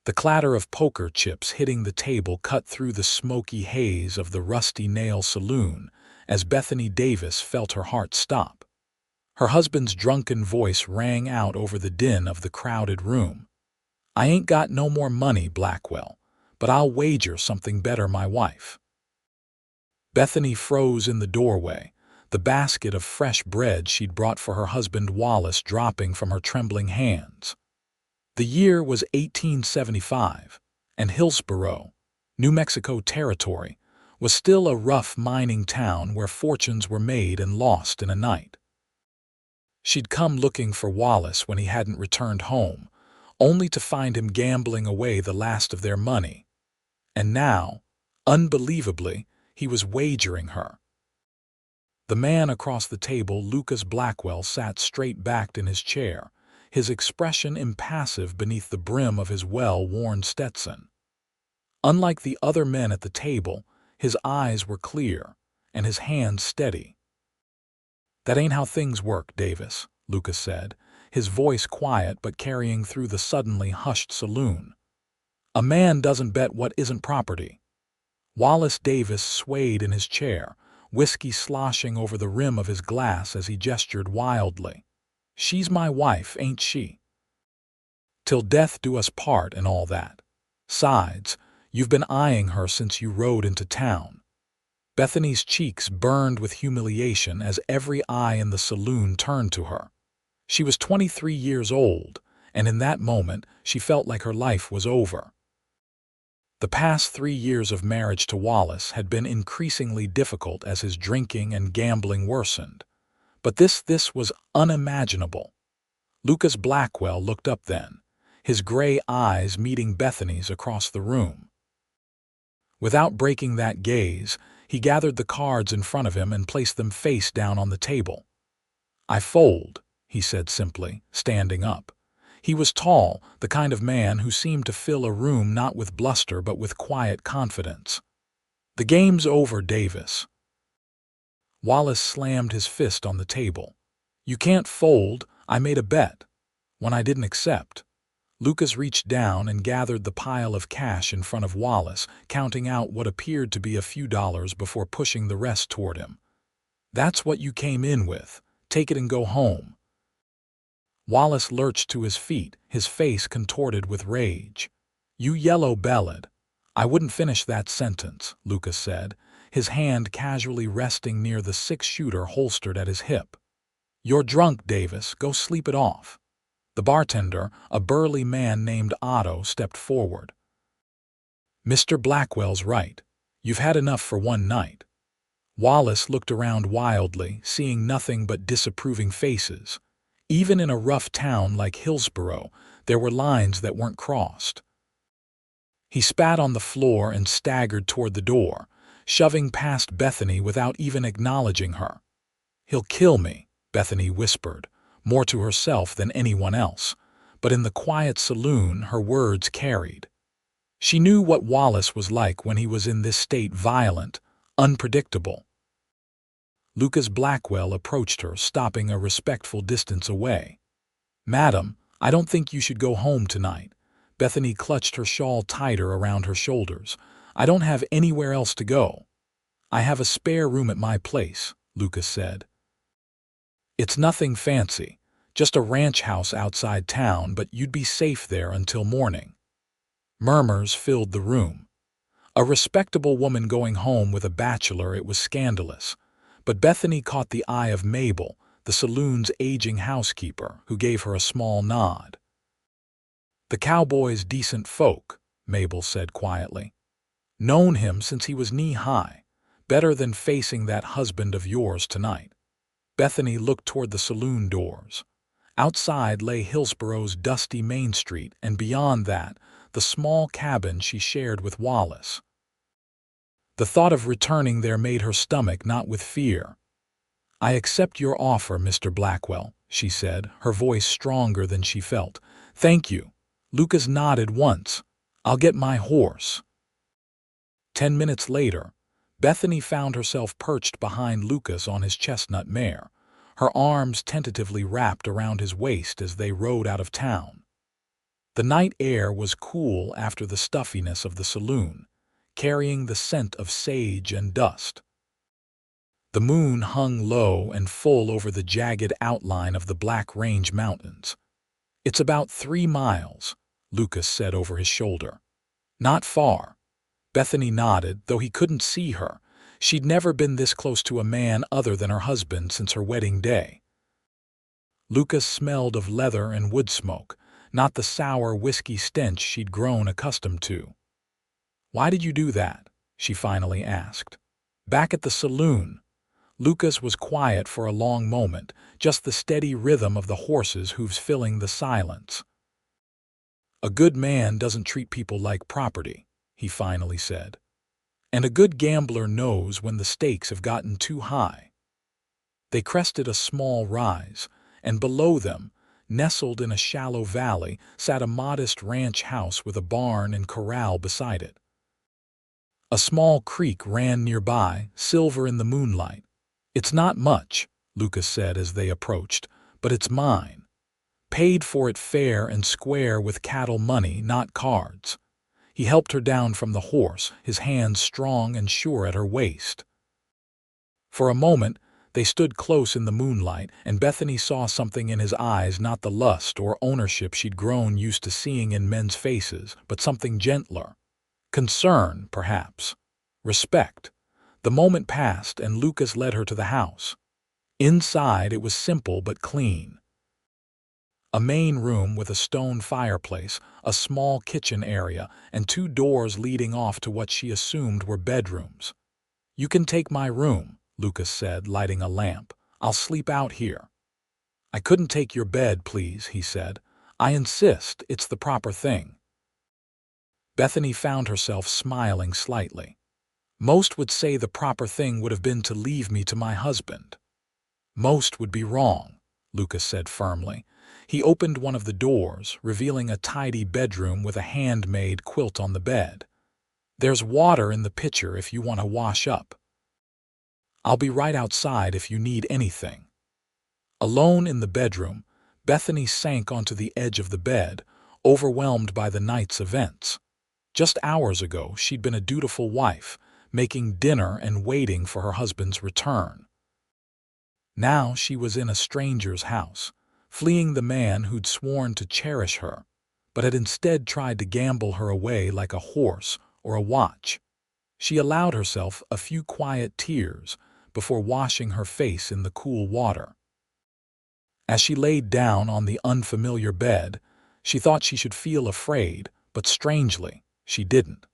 The clatter of poker chips hitting the table cut through the smoky haze of the Rusty Nail Saloon as Bethany Davis felt her heart stop. Her husband's drunken voice rang out over the din of the crowded room. "I ain't got no more money, Blackwell, but I'll wager something better my wife." Bethany froze in the doorway, the basket of fresh bread she'd brought for her husband Wallace dropping from her trembling hands. The year was 1875, and Hillsborough, New Mexico Territory, was still a rough mining town where fortunes were made and lost in a night. She'd come looking for Wallace when he hadn't returned home, only to find him gambling away the last of their money. And now, unbelievably, he was wagering her. The man across the table, Lucas Blackwell, sat straight-backed in his chair, his expression impassive beneath the brim of his well-worn Stetson. Unlike the other men at the table, his eyes were clear, and his hands steady. "That ain't how things work, Davis," Lucas said, his voice quiet but carrying through the suddenly hushed saloon. "A man doesn't bet what isn't property." Wallace Davis swayed in his chair, whiskey sloshing over the rim of his glass as he gestured wildly. "She's my wife, ain't she? Till death do us part and all that. Sides, you've been eyeing her since you rode into town." Bethany's cheeks burned with humiliation as every eye in the saloon turned to her. She was 23 years old, and in that moment she felt like her life was over. The past 3 years of marriage to Wallace had been increasingly difficult as his drinking and gambling worsened. But this was unimaginable. Lucas Blackwell looked up then, his gray eyes meeting Bethany's across the room. Without breaking that gaze, he gathered the cards in front of him and placed them face down on the table. "I fold," he said simply, standing up. He was tall, the kind of man who seemed to fill a room not with bluster but with quiet confidence. "The game's over, Davis." Wallace slammed his fist on the table. "You can't fold. I made a bet. When I didn't accept." Lucas reached down and gathered the pile of cash in front of Wallace, counting out what appeared to be a few dollars before pushing the rest toward him. "That's what you came in with. Take it and go home." Wallace lurched to his feet, his face contorted with rage. "You yellow-bellied." "I wouldn't finish that sentence," Lucas said, his hand casually resting near the six-shooter holstered at his hip. "You're drunk, Davis. Go sleep it off." The bartender, a burly man named Otto, stepped forward. "Mr. Blackwell's right. You've had enough for one night." Wallace looked around wildly, seeing nothing but disapproving faces. Even in a rough town like Hillsborough, there were lines that weren't crossed. He spat on the floor and staggered toward the door, shoving past Bethany without even acknowledging her. "He'll kill me," Bethany whispered, more to herself than anyone else, but in the quiet saloon her words carried. She knew what Wallace was like when he was in this state, violent, unpredictable. Lucas Blackwell approached her, stopping a respectful distance away. "Madam, I don't think you should go home tonight." Bethany clutched her shawl tighter around her shoulders. "I don't have anywhere else to go." "I have a spare room at my place," Lucas said. "It's nothing fancy, just a ranch house outside town, but you'd be safe there until morning." Murmurs filled the room. A respectable woman going home with a bachelor, it was scandalous. But Bethany caught the eye of Mabel, the saloon's aging housekeeper, who gave her a small nod. "The Cowboy's decent folk," Mabel said quietly. "Known him since he was knee-high. Better than facing that husband of yours tonight." Bethany looked toward the saloon doors. Outside lay Hillsborough's dusty Main Street, and beyond that, the small cabin she shared with Wallace. The thought of returning there made her stomach knot with fear. "I accept your offer, Mr. Blackwell," she said, her voice stronger than she felt. "Thank you." Lucas nodded once. "I'll get my horse." 10 minutes later, Bethany found herself perched behind Lucas on his chestnut mare, her arms tentatively wrapped around his waist as they rode out of town. The night air was cool after the stuffiness of the saloon, carrying the scent of sage and dust. The moon hung low and full over the jagged outline of the Black Range Mountains. "It's about 3 miles," Lucas said over his shoulder. "Not far." Bethany nodded, though he couldn't see her. She'd never been this close to a man other than her husband since her wedding day. Lucas smelled of leather and wood smoke, not the sour whiskey stench she'd grown accustomed to. "Why did you do that?" she finally asked. Back at the saloon, Lucas was quiet for a long moment, just the steady rhythm of the horses' hooves filling the silence. "A good man doesn't treat people like property," he finally said. "And a good gambler knows when the stakes have gotten too high." They crested a small rise, and below them, nestled in a shallow valley, sat a modest ranch house with a barn and corral beside it. A small creek ran nearby, silver in the moonlight. "It's not much," Lucas said as they approached, "but it's mine. Paid for it fair and square with cattle money, not cards." He helped her down from the horse, his hands strong and sure at her waist. For a moment, they stood close in the moonlight, and Bethany saw something in his eyes, not the lust or ownership she'd grown used to seeing in men's faces, but something gentler. Concern, perhaps. Respect. The moment passed, and Lucas led her to the house. Inside, it was simple but clean. A main room with a stone fireplace, a small kitchen area, and 2 doors leading off to what she assumed were bedrooms. "You can take my room," Lucas said, lighting a lamp. "I'll sleep out here." "I couldn't take your bed, please," he said. "I insist, it's the proper thing." Bethany found herself smiling slightly. "Most would say the proper thing would have been to leave me to my husband." "Most would be wrong," Lucas said firmly. He opened one of the doors, revealing a tidy bedroom with a handmade quilt on the bed. "There's water in the pitcher if you want to wash up. I'll be right outside if you need anything." Alone in the bedroom, Bethany sank onto the edge of the bed, overwhelmed by the night's events. Just hours ago, she'd been a dutiful wife, making dinner and waiting for her husband's return. Now she was in a stranger's house, fleeing the man who'd sworn to cherish her, but had instead tried to gamble her away like a horse or a watch. She allowed herself a few quiet tears before washing her face in the cool water. As she laid down on the unfamiliar bed, she thought she should feel afraid, but strangely, she didn't.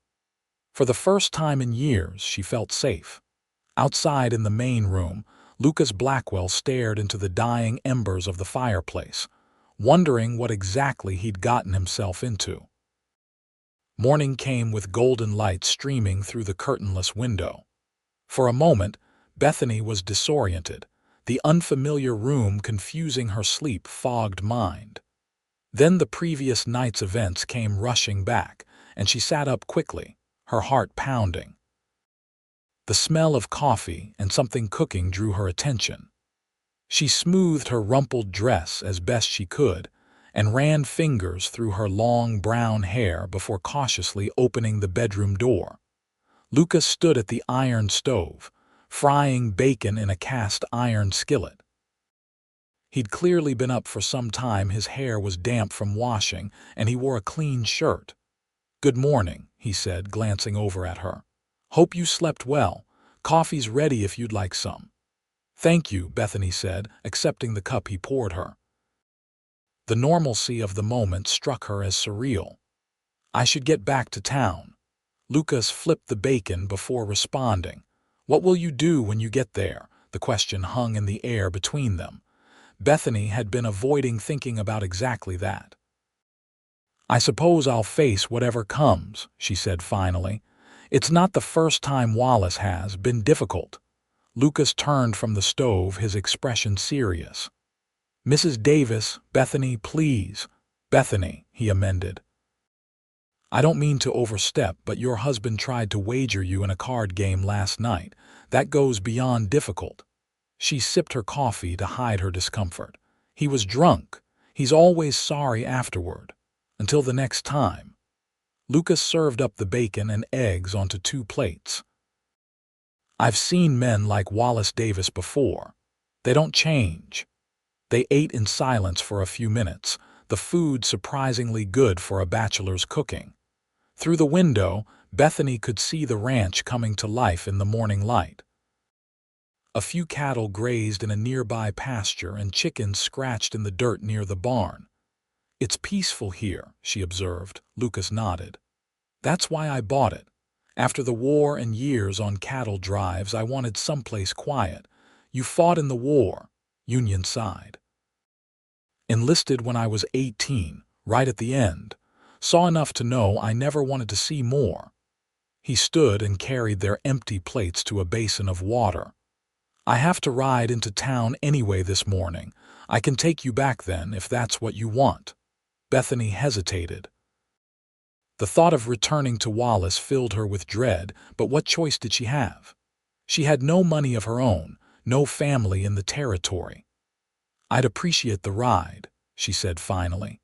For the first time in years, she felt safe. Outside in the main room, Lucas Blackwell stared into the dying embers of the fireplace, wondering what exactly he'd gotten himself into. Morning came with golden light streaming through the curtainless window. For a moment, Bethany was disoriented, the unfamiliar room confusing her sleep-fogged mind. Then the previous night's events came rushing back, and she sat up quickly, her heart pounding. The smell of coffee and something cooking drew her attention. She smoothed her rumpled dress as best she could and ran fingers through her long brown hair before cautiously opening the bedroom door. Lucas stood at the iron stove, frying bacon in a cast iron skillet. He'd clearly been up for some time. His hair was damp from washing, and he wore a clean shirt. "Good morning," he said, glancing over at her. "Hope you slept well. Coffee's ready if you'd like some." "Thank you," Bethany said, accepting the cup he poured her. The normalcy of the moment struck her as surreal. "I should get back to town." Lucas flipped the bacon before responding. "What will you do when you get there?" The question hung in the air between them. Bethany had been avoiding thinking about exactly that. "I suppose I'll face whatever comes," she said finally. "It's not the first time Wallace has been difficult." Lucas turned from the stove, his expression serious. "Mrs. Davis, Bethany, please." "Bethany," he amended. "I don't mean to overstep, but your husband tried to wager you in a card game last night. That goes beyond difficult." She sipped her coffee to hide her discomfort. "He was drunk. He's always sorry afterward." Until the next time. Lucas served up the bacon and eggs onto 2 plates. I've seen men like Wallace Davis before. They don't change. They ate in silence for a few minutes, the food surprisingly good for a bachelor's cooking. Through the window, Bethany could see the ranch coming to life in the morning light. A few cattle grazed in a nearby pasture and chickens scratched in the dirt near the barn. "It's peaceful here," she observed. Lucas nodded. "That's why I bought it. After the war and years on cattle drives, I wanted someplace quiet. You fought in the war," Union sighed. "Enlisted when I was 18, right at the end. Saw enough to know I never wanted to see more." He stood and carried their empty plates to a basin of water. "I have to ride into town anyway this morning. I can take you back then if that's what you want." Bethany hesitated. The thought of returning to Wallace filled her with dread, but what choice did she have? She had no money of her own, no family in the territory. "I'd appreciate the ride," she said finally.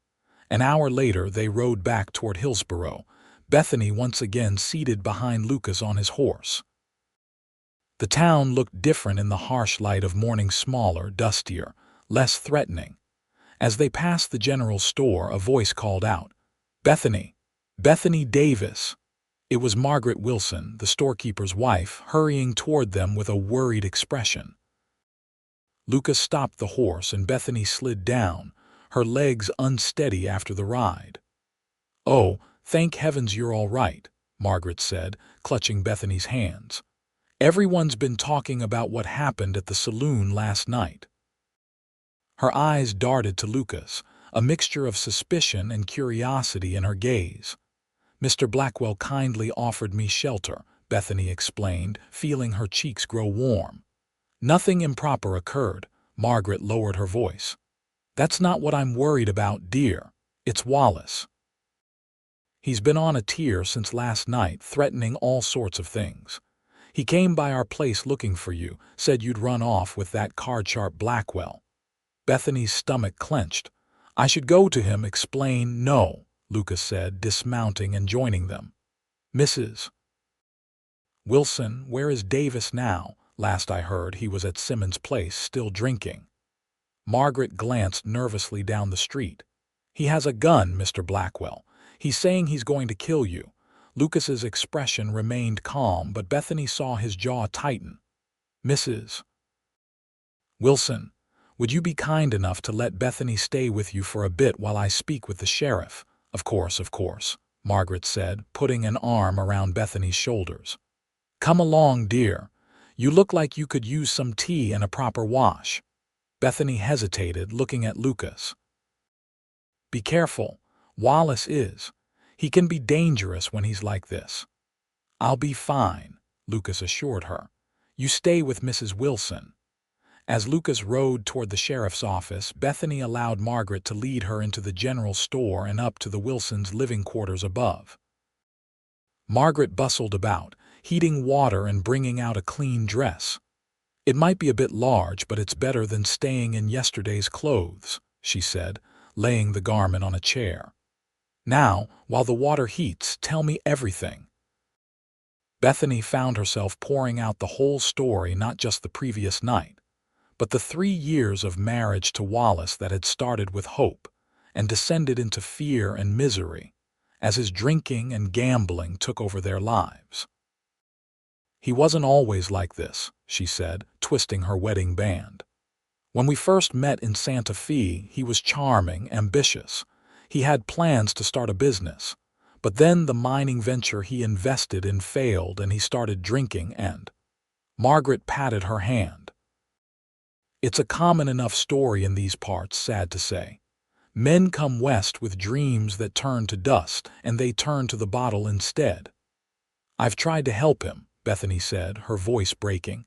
An hour later they rode back toward Hillsboro, Bethany once again seated behind Lucas on his horse. The town looked different in the harsh light of morning, smaller, dustier, less threatening. As they passed the general store, a voice called out, "Bethany! Bethany Davis!" It was Margaret Wilson, the storekeeper's wife, hurrying toward them with a worried expression. Lucas stopped the horse and Bethany slid down, her legs unsteady after the ride. "Oh, thank heavens you're all right," Margaret said, clutching Bethany's hands. "Everyone's been talking about what happened at the saloon last night." Her eyes darted to Lucas, a mixture of suspicion and curiosity in her gaze. "Mr. Blackwell kindly offered me shelter," Bethany explained, feeling her cheeks grow warm. "Nothing improper occurred," Margaret lowered her voice. "That's not what I'm worried about, dear. It's Wallace. He's been on a tear since last night, threatening all sorts of things. He came by our place looking for you, said you'd run off with that card-sharp Blackwell." Bethany's stomach clenched. "I should go to him, explain." "No," Lucas said, dismounting and joining them. "Mrs. Wilson, where is Davis now? Last I heard he was at Simmons' place, still drinking." Margaret glanced nervously down the street. "He has a gun, Mr. Blackwell. He's saying he's going to kill you." Lucas's expression remained calm, but Bethany saw his jaw tighten. "Mrs. Wilson, would you be kind enough to let Bethany stay with you for a bit while I speak with the sheriff?" Of course," Margaret said, putting an arm around Bethany's shoulders. "Come along, dear. You look like you could use some tea and a proper wash." Bethany hesitated, looking at Lucas. "Be careful. Wallace is. He can be dangerous when he's like this." "I'll be fine," Lucas assured her. "You stay with Mrs. Wilson." As Lucas rode toward the sheriff's office, Bethany allowed Margaret to lead her into the general store and up to the Wilsons' living quarters above. Margaret bustled about, heating water and bringing out a clean dress. "It might be a bit large, but it's better than staying in yesterday's clothes," she said, laying the garment on a chair. "Now, while the water heats, tell me everything." Bethany found herself pouring out the whole story, not just the previous night, but the 3 years of marriage to Wallace that had started with hope and descended into fear and misery as his drinking and gambling took over their lives. "He wasn't always like this," she said, twisting her wedding band. "When we first met in Santa Fe, he was charming, ambitious. He had plans to start a business. But then the mining venture he invested in failed and he started drinking and—" Margaret patted her hand. "It's a common enough story in these parts, sad to say. Men come west with dreams that turn to dust, and they turn to the bottle instead." "I've tried to help him," Bethany said, her voice breaking.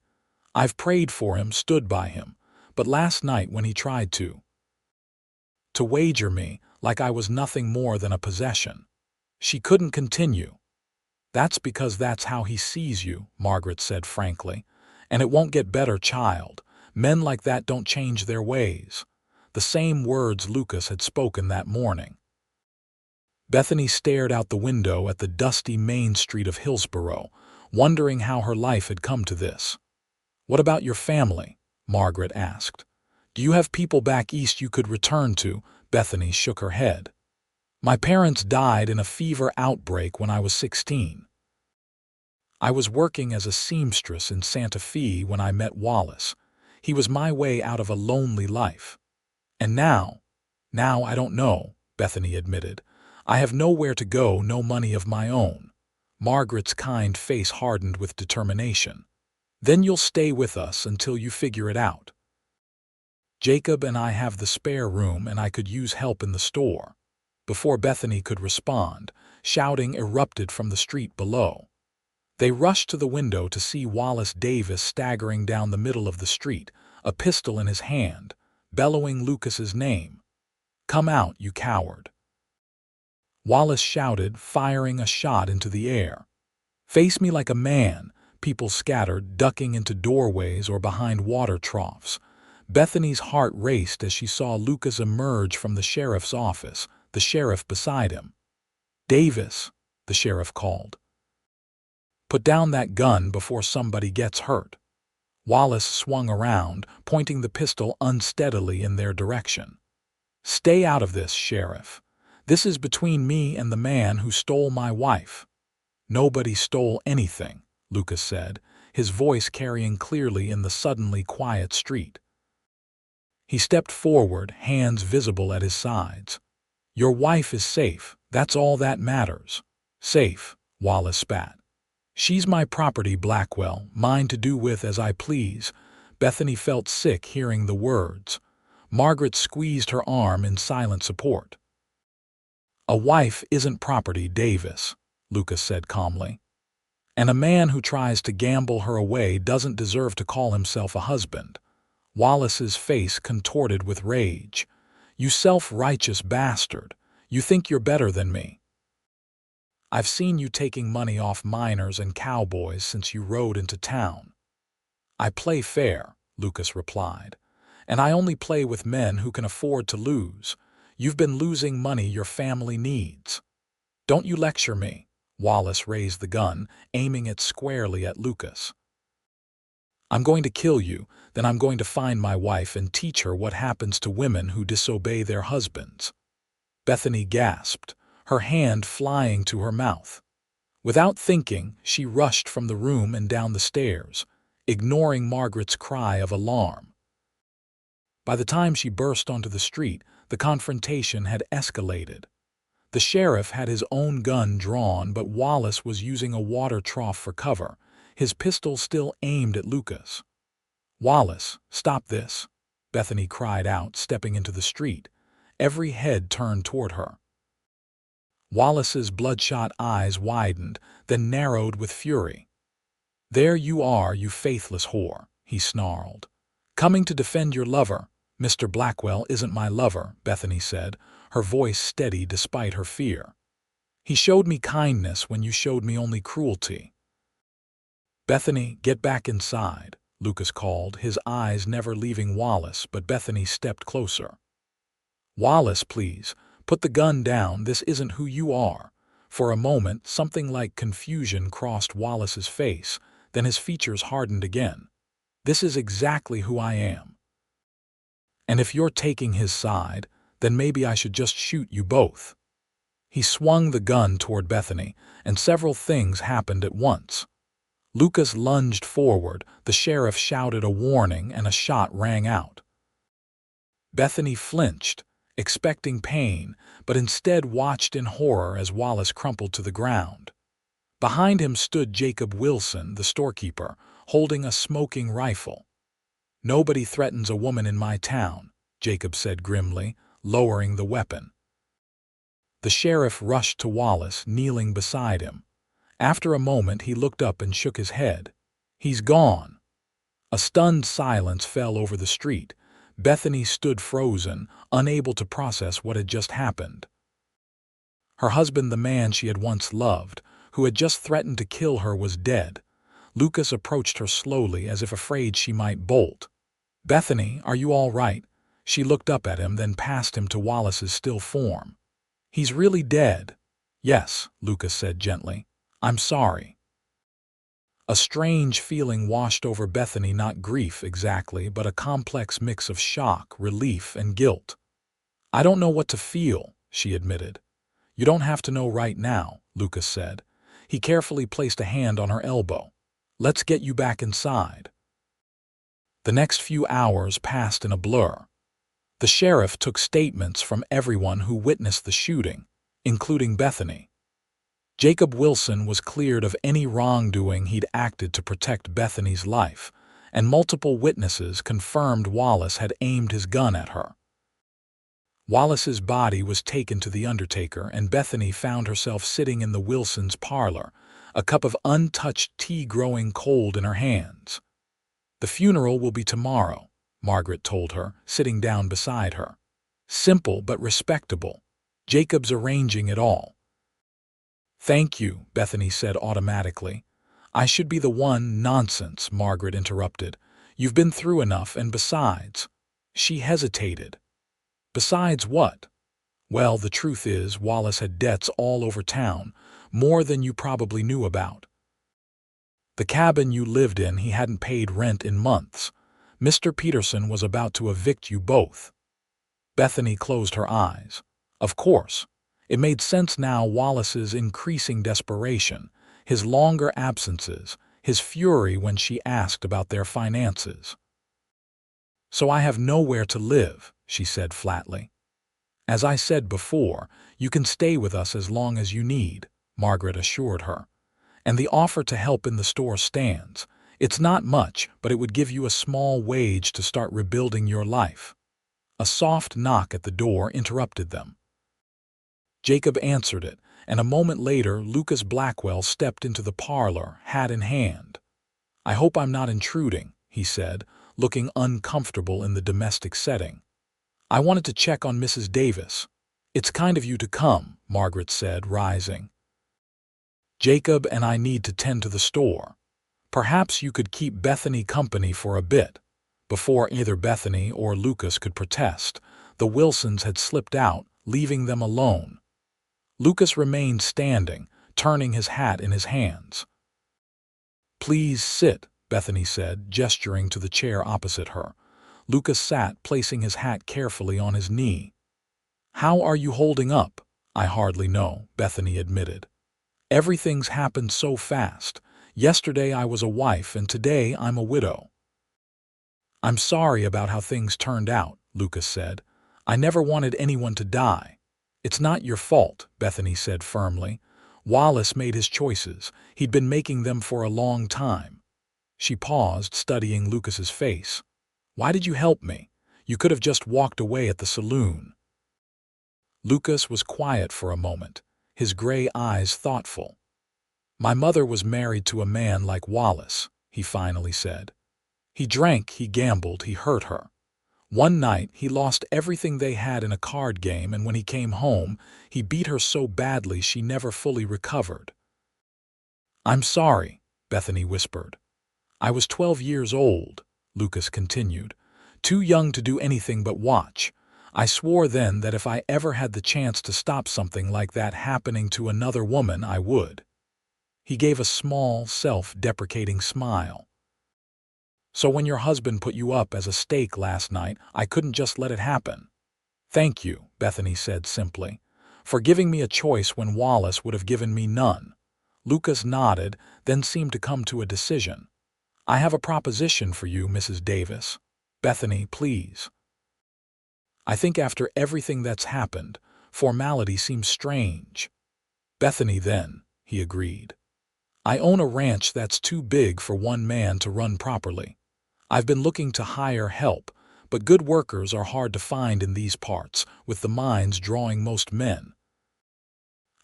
"I've prayed for him, stood by him. But last night when he tried to wager me, like I was nothing more than a possession." She couldn't continue. "That's because that's how he sees you," Margaret said frankly. "And it won't get better, child. Men like that don't change their ways." The same words Lucas had spoken that morning. Bethany stared out the window at the dusty main street of Hillsborough, wondering how her life had come to this. "What about your family?" Margaret asked. "Do you have people back east you could return to?" Bethany shook her head. "My parents died in a fever outbreak when I was 16. I was working as a seamstress in Santa Fe when I met Wallace. He was my way out of a lonely life. And now I don't know," Bethany admitted. "I have nowhere to go, no money of my own." Margaret's kind face hardened with determination. "Then you'll stay with us until you figure it out. Jacob and I have the spare room and I could use help in the store." Before Bethany could respond, shouting erupted from the street below. They rushed to the window to see Wallace Davis staggering down the middle of the street, a pistol in his hand, bellowing Lucas's name. "Come out, you coward!" Wallace shouted, firing a shot into the air. "Face me like a man!" People scattered, ducking into doorways or behind water troughs. Bethany's heart raced as she saw Lucas emerge from the sheriff's office, the sheriff beside him. "Davis," the sheriff called. "Put down that gun before somebody gets hurt." Wallace swung around, pointing the pistol unsteadily in their direction. "Stay out of this, Sheriff. This is between me and the man who stole my wife." "Nobody stole anything," Lucas said, his voice carrying clearly in the suddenly quiet street. He stepped forward, hands visible at his sides. "Your wife is safe. That's all that matters." "Safe," Wallace spat. "She's my property, Blackwell, mine to do with as I please." Bethany felt sick hearing the words. Margaret squeezed her arm in silent support. "A wife isn't property, Davis," Lucas said calmly. "And a man who tries to gamble her away doesn't deserve to call himself a husband." Wallace's face contorted with rage. "You self-righteous bastard. You think you're better than me. I've seen you taking money off miners and cowboys since you rode into town." "I play fair," Lucas replied. "And I only play with men who can afford to lose. You've been losing money your family needs." "Don't you lecture me." Wallace raised the gun, aiming it squarely at Lucas. "I'm going to kill you, then I'm going to find my wife and teach her what happens to women who disobey their husbands." Bethany gasped, her hand flying to her mouth. Without thinking, she rushed from the room and down the stairs, ignoring Margaret's cry of alarm. By the time she burst onto the street, the confrontation had escalated. The sheriff had his own gun drawn, but Wallace was using a water trough for cover, his pistol still aimed at Lucas. "Wallace, stop this!" Bethany cried out, stepping into the street, every head turned toward her. Wallace's bloodshot eyes widened, then narrowed with fury. "There you are, you faithless whore," he snarled. "Coming to defend your lover." "Mr. Blackwell isn't my lover," Bethany said, her voice steady despite her fear. "He showed me kindness when you showed me only cruelty." "Bethany, get back inside," Lucas called, his eyes never leaving Wallace, but Bethany stepped closer. "Wallace, please, put the gun down. This isn't who you are." For a moment, something like confusion crossed Wallace's face, then his features hardened again. "This is exactly who I am. And if you're taking his side, then maybe I should just shoot you both." He swung the gun toward Bethany, and several things happened at once. Lucas lunged forward, the sheriff shouted a warning, and a shot rang out. Bethany flinched, expecting pain, but instead watched in horror as Wallace crumpled to the ground. Behind him stood Jacob Wilson, the storekeeper, holding a smoking rifle. "Nobody threatens a woman in my town," Jacob said grimly, lowering the weapon. The sheriff rushed to Wallace, kneeling beside him. After a moment, he looked up and shook his head. "He's gone." A stunned silence fell over the street. Bethany stood frozen, unable to process what had just happened. Her husband, the man she had once loved, who had just threatened to kill her, was dead. Lucas approached her slowly, as if afraid she might bolt. "Bethany, are you all right?" She looked up at him, then past him to Wallace's still form. "He's really dead," Yes, Lucas said gently. I'm sorry. A strange feeling washed over Bethany, not grief exactly, but a complex mix of shock, relief, and guilt. I don't know what to feel, she admitted. You don't have to know right now, Lucas said. He carefully placed a hand on her elbow. Let's get you back inside. The next few hours passed in a blur. The sheriff took statements from everyone who witnessed the shooting, including Bethany. Jacob Wilson was cleared of any wrongdoing. He'd acted to protect Bethany's life, and multiple witnesses confirmed Wallace had aimed his gun at her. Wallace's body was taken to the undertaker, and Bethany found herself sitting in the Wilsons' parlor, a cup of untouched tea growing cold in her hands. The funeral will be tomorrow, Margaret told her, sitting down beside her. Simple but respectable. Jacob's arranging it all. Thank you, Bethany said automatically. I should be the one. Nonsense, Margaret interrupted. You've been through enough, and besides. She hesitated. Besides what? Well, the truth is, Wallace had debts all over town, more than you probably knew about. The cabin you lived in, he hadn't paid rent in months. Mr. Peterson was about to evict you both. Bethany closed her eyes. Of course. It made sense now. Wallace's increasing desperation, his longer absences, his fury when she asked about their finances. So I have nowhere to live, she said flatly. As I said before, you can stay with us as long as you need, Margaret assured her. And the offer to help in the store stands. It's not much, but it would give you a small wage to start rebuilding your life. A soft knock at the door interrupted them. Jacob answered it, and a moment later Lucas Blackwell stepped into the parlor, hat in hand. I hope I'm not intruding, he said, looking uncomfortable in the domestic setting. I wanted to check on Mrs. Davis. It's kind of you to come, Margaret said, rising. Jacob and I need to tend to the store. Perhaps you could keep Bethany company for a bit. Before either Bethany or Lucas could protest, the Wilsons had slipped out, leaving them alone. Lucas remained standing, turning his hat in his hands. Please sit, Bethany said, gesturing to the chair opposite her. Lucas sat, placing his hat carefully on his knee. How are you holding up? I hardly know, Bethany admitted. Everything's happened so fast. Yesterday I was a wife, and today I'm a widow. I'm sorry about how things turned out, Lucas said. I never wanted anyone to die. It's not your fault, Bethany said firmly. Wallace made his choices. He'd been making them for a long time. She paused, studying Lucas's face. Why did you help me? You could have just walked away at the saloon. Lucas was quiet for a moment, his gray eyes thoughtful. My mother was married to a man like Wallace, he finally said. He drank, he gambled, he hurt her. One night, he lost everything they had in a card game, and when he came home, he beat her so badly she never fully recovered. I'm sorry, Bethany whispered. I was 12 years old, Lucas continued, too young to do anything but watch. I swore then that if I ever had the chance to stop something like that happening to another woman, I would. He gave a small, self-deprecating smile. So when your husband put you up as a stake last night, I couldn't just let it happen. Thank you, Bethany said simply, for giving me a choice when Wallace would have given me none. Lucas nodded, then seemed to come to a decision. I have a proposition for you, Mrs. Davis. Bethany, please. I think after everything that's happened, formality seems strange. Bethany, then, he agreed. I own a ranch that's too big for one man to run properly. I've been looking to hire help, but good workers are hard to find in these parts, with the mines drawing most men.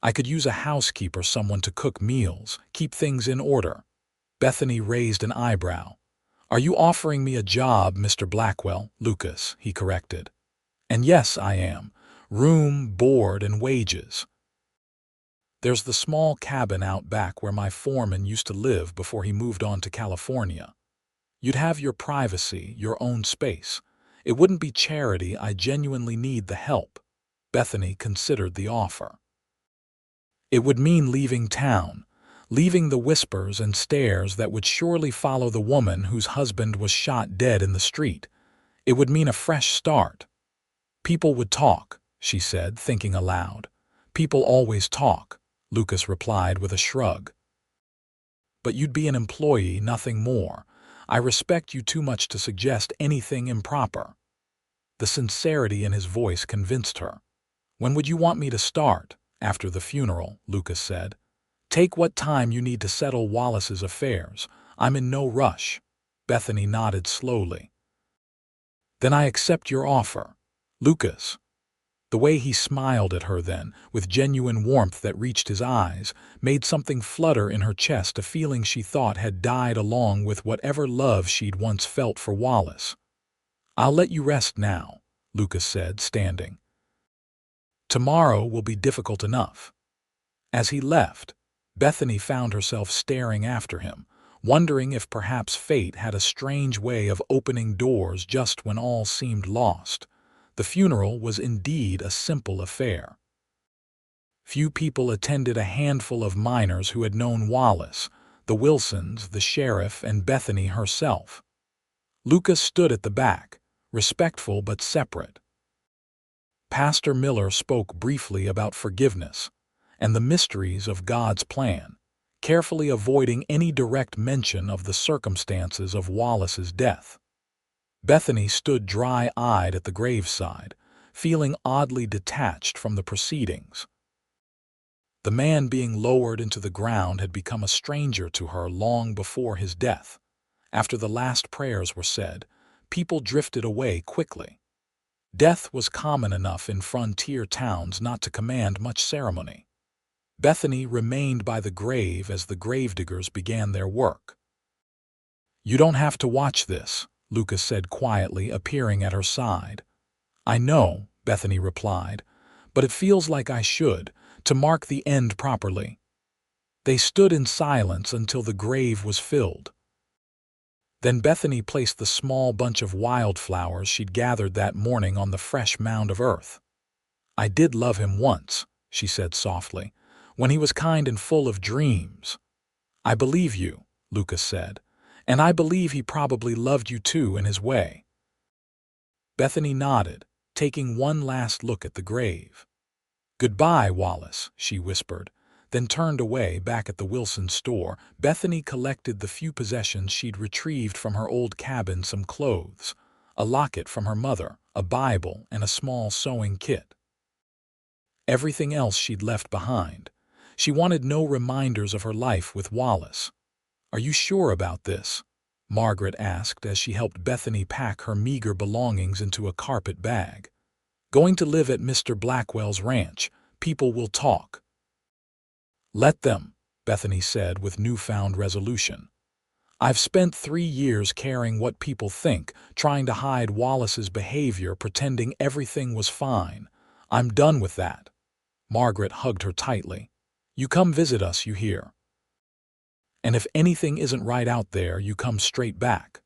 I could use a housekeeper, someone to cook meals, keep things in order. Bethany raised an eyebrow. Are you offering me a job, Mr. Blackwell? Lucas, he corrected. And yes, I am. Room, board, and wages. There's the small cabin out back where my foreman used to live before he moved on to California. You'd have your privacy, your own space. It wouldn't be charity. I genuinely need the help. Bethany considered the offer. It would mean leaving town, leaving the whispers and stares that would surely follow the woman whose husband was shot dead in the street. It would mean a fresh start. People would talk, she said, thinking aloud. People always talk, Lucas replied with a shrug. But you'd be an employee, nothing more. I respect you too much to suggest anything improper. The sincerity in his voice convinced her. When would you want me to start? After the funeral, Lucas said. Take what time you need to settle Wallace's affairs. I'm in no rush. Bethany nodded slowly. Then I accept your offer. Lucas. The way he smiled at her then, with genuine warmth that reached his eyes, made something flutter in her chest, a feeling she thought had died along with whatever love she'd once felt for Wallace. I'll let you rest now, Lucas said, standing. Tomorrow will be difficult enough. As he left, Bethany found herself staring after him, wondering if perhaps fate had a strange way of opening doors just when all seemed lost. The funeral was indeed a simple affair. Few people attended, a handful of miners who had known Wallace, the Wilsons, the sheriff, and Bethany herself. Lucas stood at the back, respectful but separate. Pastor Miller spoke briefly about forgiveness and the mysteries of God's plan, carefully avoiding any direct mention of the circumstances of Wallace's death. Bethany stood dry-eyed at the graveside, feeling oddly detached from the proceedings. The man being lowered into the ground had become a stranger to her long before his death. After the last prayers were said, people drifted away quickly. Death was common enough in frontier towns not to command much ceremony. Bethany remained by the grave as the gravediggers began their work. You don't have to watch this, Lucas said quietly, appearing at her side. I know, Bethany replied, but it feels like I should, to mark the end properly. They stood in silence until the grave was filled. Then Bethany placed the small bunch of wildflowers she'd gathered that morning on the fresh mound of earth. I did love him once, she said softly, when he was kind and full of dreams. I believe you, Lucas said, and I believe he probably loved you too in his way. Bethany nodded, taking one last look at the grave. Goodbye, Wallace, she whispered, then turned away. Back at the Wilson store, Bethany collected the few possessions she'd retrieved from her old cabin: some clothes, a locket from her mother, a Bible, and a small sewing kit. Everything else she'd left behind. She wanted no reminders of her life with Wallace. Are you sure about this? Margaret asked as she helped Bethany pack her meager belongings into a carpet bag. Going to live at Mr. Blackwell's ranch. People will talk. Let them, Bethany said with newfound resolution. I've spent 3 years caring what people think, trying to hide Wallace's behavior, pretending everything was fine. I'm done with that. Margaret hugged her tightly. You come visit us, you hear? And if anything isn't right out there, you come straight back.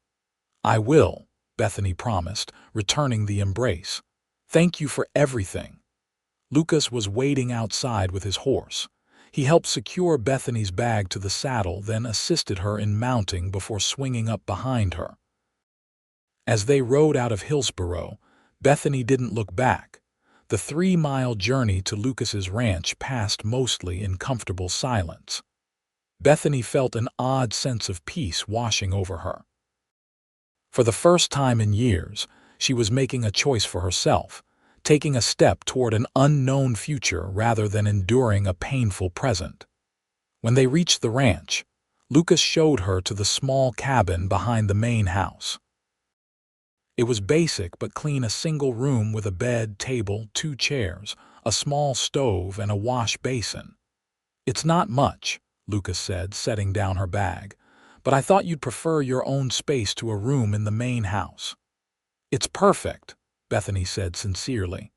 I will, Bethany promised, returning the embrace. Thank you for everything. Lucas was waiting outside with his horse. He helped secure Bethany's bag to the saddle, then assisted her in mounting before swinging up behind her. As they rode out of Hillsborough, Bethany didn't look back. The 3-mile journey to Lucas's ranch passed mostly in comfortable silence. Bethany felt an odd sense of peace washing over her. For the first time in years, she was making a choice for herself, taking a step toward an unknown future rather than enduring a painful present. When they reached the ranch, Lucas showed her to the small cabin behind the main house. It was basic but clean: a single room with a bed, table, 2 chairs, a small stove, and a wash basin. It's not much, Lucas said, setting down her bag, but I thought you'd prefer your own space to a room in the main house. It's perfect, Bethany said sincerely.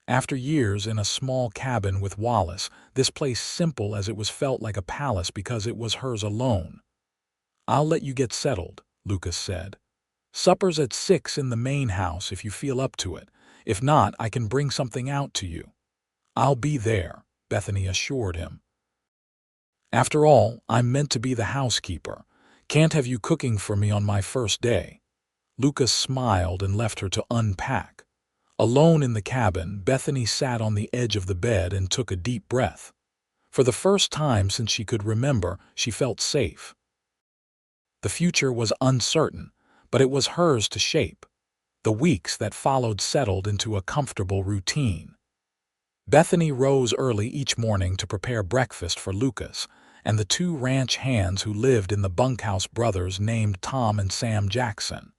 After years in a small cabin with Wallace, this place, simple as it was, felt like a palace because it was hers alone. I'll let you get settled, Lucas said. Supper's at 6 in the main house if you feel up to it. If not, I can bring something out to you. I'll be there, Bethany assured him. "After all, I'm meant to be the housekeeper. Can't have you cooking for me on my first day." Lucas smiled and left her to unpack. Alone in the cabin, Bethany sat on the edge of the bed and took a deep breath. For the first time since she could remember, she felt safe. The future was uncertain, but it was hers to shape. The weeks that followed settled into a comfortable routine. Bethany rose early each morning to prepare breakfast for Lucas and the two ranch hands who lived in the bunkhouse brothers named Tom and Sam Jackson.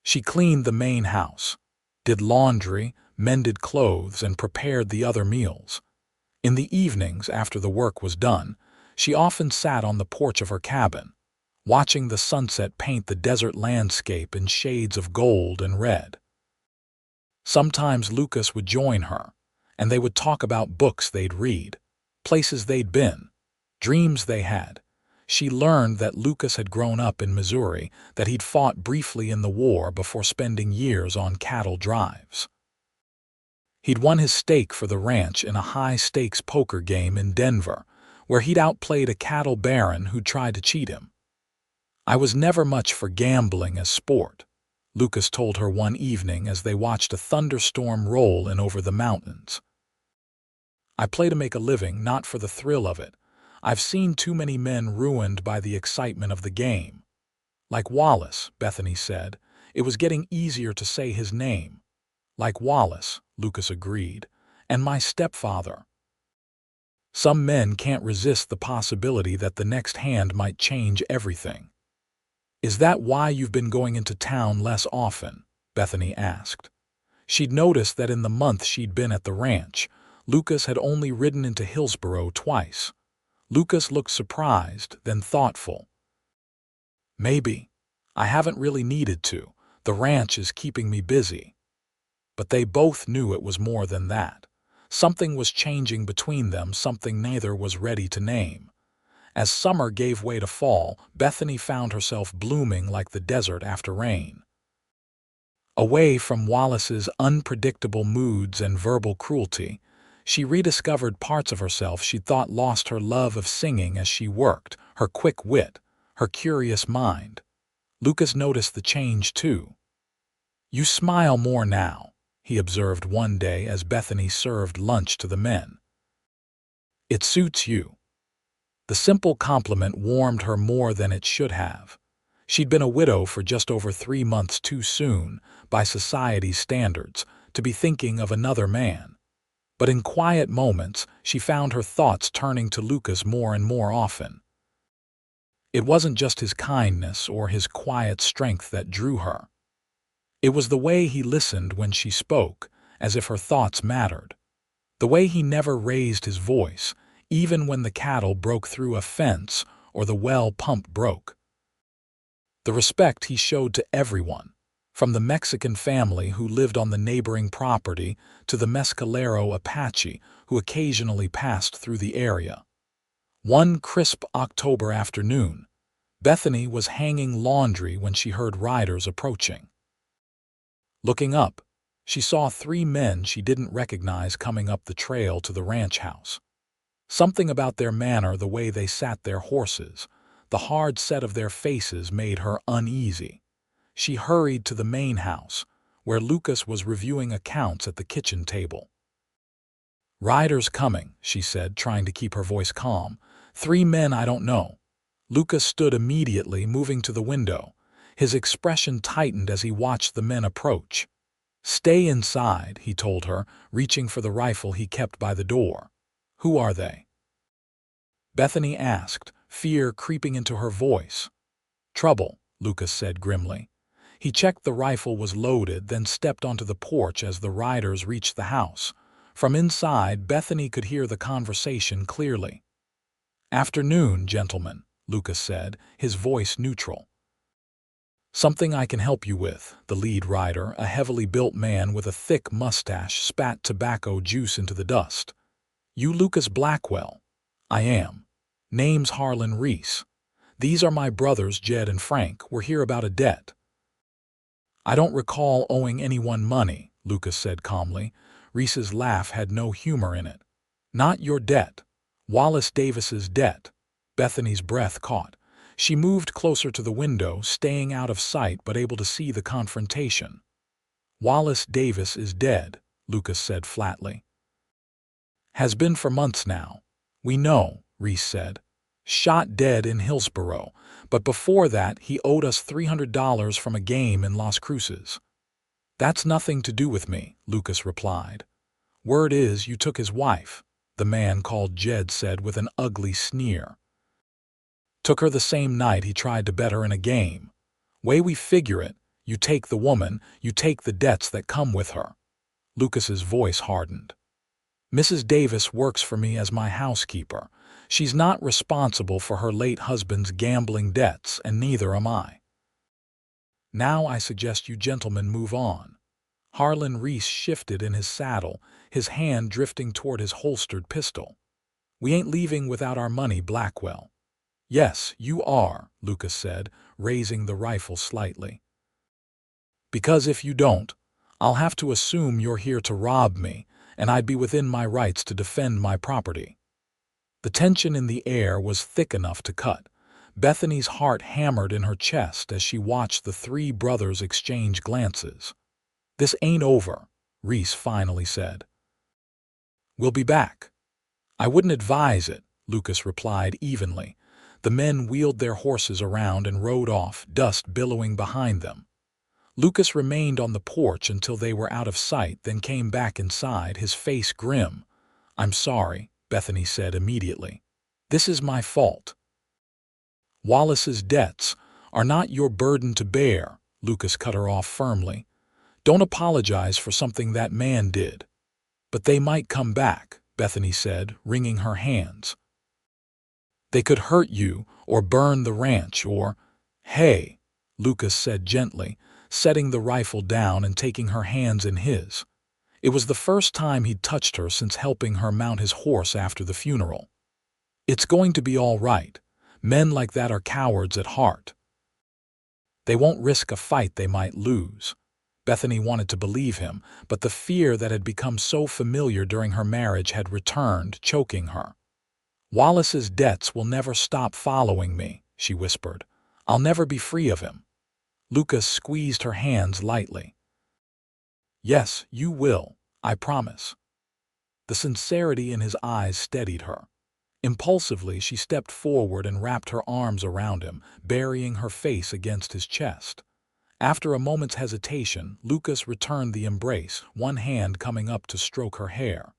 She cleaned the main house, did laundry, mended clothes, and prepared the other meals. In the evenings, after the work was done, she often sat on the porch of her cabin, watching the sunset paint the desert landscape in shades of gold and red. Sometimes Lucas would join her, and they would talk about books they'd read, places they'd been, dreams they had. She learned that Lucas had grown up in Missouri, that he'd fought briefly in the war before spending years on cattle drives. He'd won his stake for the ranch in a high-stakes poker game in Denver, where he'd outplayed a cattle baron who tried to cheat him. "I was never much for gambling as sport," Lucas told her one evening as they watched a thunderstorm roll in over the mountains. "I play to make a living, not for the thrill of it. I've seen too many men ruined by the excitement of the game." "Like Wallace," Bethany said. It was getting easier to say his name. "Like Wallace," Lucas agreed. "And my stepfather." Some men can't resist the possibility that the next hand might change everything. "Is that why you've been going into town less often?" Bethany asked. She'd noticed that in the month she'd been at the ranch, Lucas had only ridden into Hillsboro twice. Lucas looked surprised, then thoughtful. "Maybe. I haven't really needed to. The ranch is keeping me busy." But they both knew it was more than that. Something was changing between them, something neither was ready to name. As summer gave way to fall, Bethany found herself blooming like the desert after rain. Away from Wallace's unpredictable moods and verbal cruelty, she rediscovered parts of herself she'd thought lost: her love of singing as she worked, her quick wit, her curious mind. Lucas noticed the change too. "You smile more now," he observed one day as Bethany served lunch to the men. "It suits you." The simple compliment warmed her more than it should have. She'd been a widow for just over 3 months too soon, by society's standards, to be thinking of another man. But in quiet moments, she found her thoughts turning to Lucas more and more often. It wasn't just his kindness or his quiet strength that drew her. It was the way he listened when she spoke, as if her thoughts mattered. The way he never raised his voice, even when the cattle broke through a fence or the well pump broke. The respect he showed to everyone, from the Mexican family who lived on the neighboring property to the Mescalero Apache who occasionally passed through the area. One crisp October afternoon, Bethany was hanging laundry when she heard riders approaching. Looking up, she saw 3 men she didn't recognize coming up the trail to the ranch house. Something about their manner, the way they sat their horses, the hard set of their faces made her uneasy. She hurried to the main house, where Lucas was reviewing accounts at the kitchen table. "Riders coming," she said, trying to keep her voice calm. 3 men I don't know." Lucas stood immediately, moving to the window. His expression tightened as he watched the men approach. "Stay inside," he told her, reaching for the rifle he kept by the door. "Who are they?" Bethany asked, fear creeping into her voice. "Trouble," Lucas said grimly. He checked the rifle was loaded, then stepped onto the porch as the riders reached the house. From inside, Bethany could hear the conversation clearly. "Afternoon, gentlemen," Lucas said, his voice neutral. "Something I can help you with," the lead rider, a heavily built man with a thick mustache, spat tobacco juice into the dust. "You Lucas Blackwell?" "I am. Name's Harlan Reese. These are my brothers Jed and Frank. We're here about a debt." "I don't recall owing anyone money," Lucas said calmly. Reese's laugh had no humor in it. Not your debt. Wallace Davis's debt. Bethany's breath caught. She moved closer to the window, staying out of sight but able to see the confrontation. Wallace Davis is dead, Lucas said flatly. Has been for months now. We know, Reese said. Shot dead in Hillsborough, but before that he owed us $300 from a game in Las Cruces. That's nothing to do with me, Lucas replied. Word is you took his wife, the man called Jed said with an ugly sneer. Took her the same night he tried to bet her in a game. Way we figure it, you take the woman, you take the debts that come with her. Lucas's voice hardened. Mrs. Davis works for me as my housekeeper. She's not responsible for her late husband's gambling debts, and neither am I. Now I suggest you gentlemen move on. Harlan Reese shifted in his saddle, his hand drifting toward his holstered pistol. We ain't leaving without our money, Blackwell. Yes, you are, Lucas said, raising the rifle slightly. Because if you don't, I'll have to assume you're here to rob me, and I'd be within my rights to defend my property. The tension in the air was thick enough to cut. Bethany's heart hammered in her chest as she watched the three brothers exchange glances. This ain't over, Reese finally said. We'll be back. I wouldn't advise it, Lucas replied evenly. The men wheeled their horses around and rode off, dust billowing behind them. Lucas remained on the porch until they were out of sight, then came back inside, his face grim. I'm sorry, Bethany said immediately. This is my fault. Wallace's debts are not your burden to bear, Lucas cut her off firmly. Don't apologize for something that man did. But they might come back, Bethany said, wringing her hands. They could hurt you, or burn the ranch, or… Hey, Lucas said gently, setting the rifle down and taking her hands in his. It was the first time he'd touched her since helping her mount his horse after the funeral. It's going to be all right. Men like that are cowards at heart. They won't risk a fight they might lose. Bethany wanted to believe him, but the fear that had become so familiar during her marriage had returned, choking her. Wallace's debts will never stop following me, she whispered. I'll never be free of him. Lucas squeezed her hands lightly. Yes, you will, I promise. The sincerity in his eyes steadied her. Impulsively, she stepped forward and wrapped her arms around him, burying her face against his chest. After a moment's hesitation, Lucas returned the embrace, one hand coming up to stroke her hair.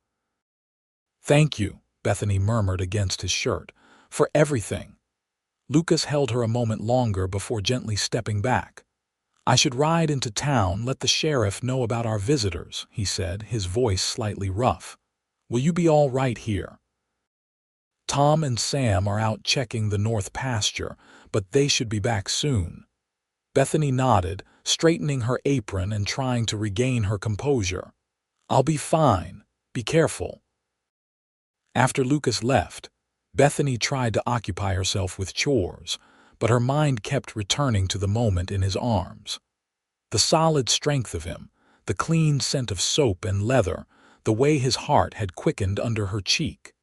Thank you, Bethany murmured against his shirt, for everything. Lucas held her a moment longer before gently stepping back. I should ride into town, let the sheriff know about our visitors, he said, his voice slightly rough. Will you be all right here? Tom and Sam are out checking the north pasture, but they should be back soon. Bethany nodded, straightening her apron and trying to regain her composure. I'll be fine. Be careful. After Lucas left, Bethany tried to occupy herself with chores, but her mind kept returning to the moment in his arms. The solid strength of him, the clean scent of soap and leather, the way his heart had quickened under her cheek.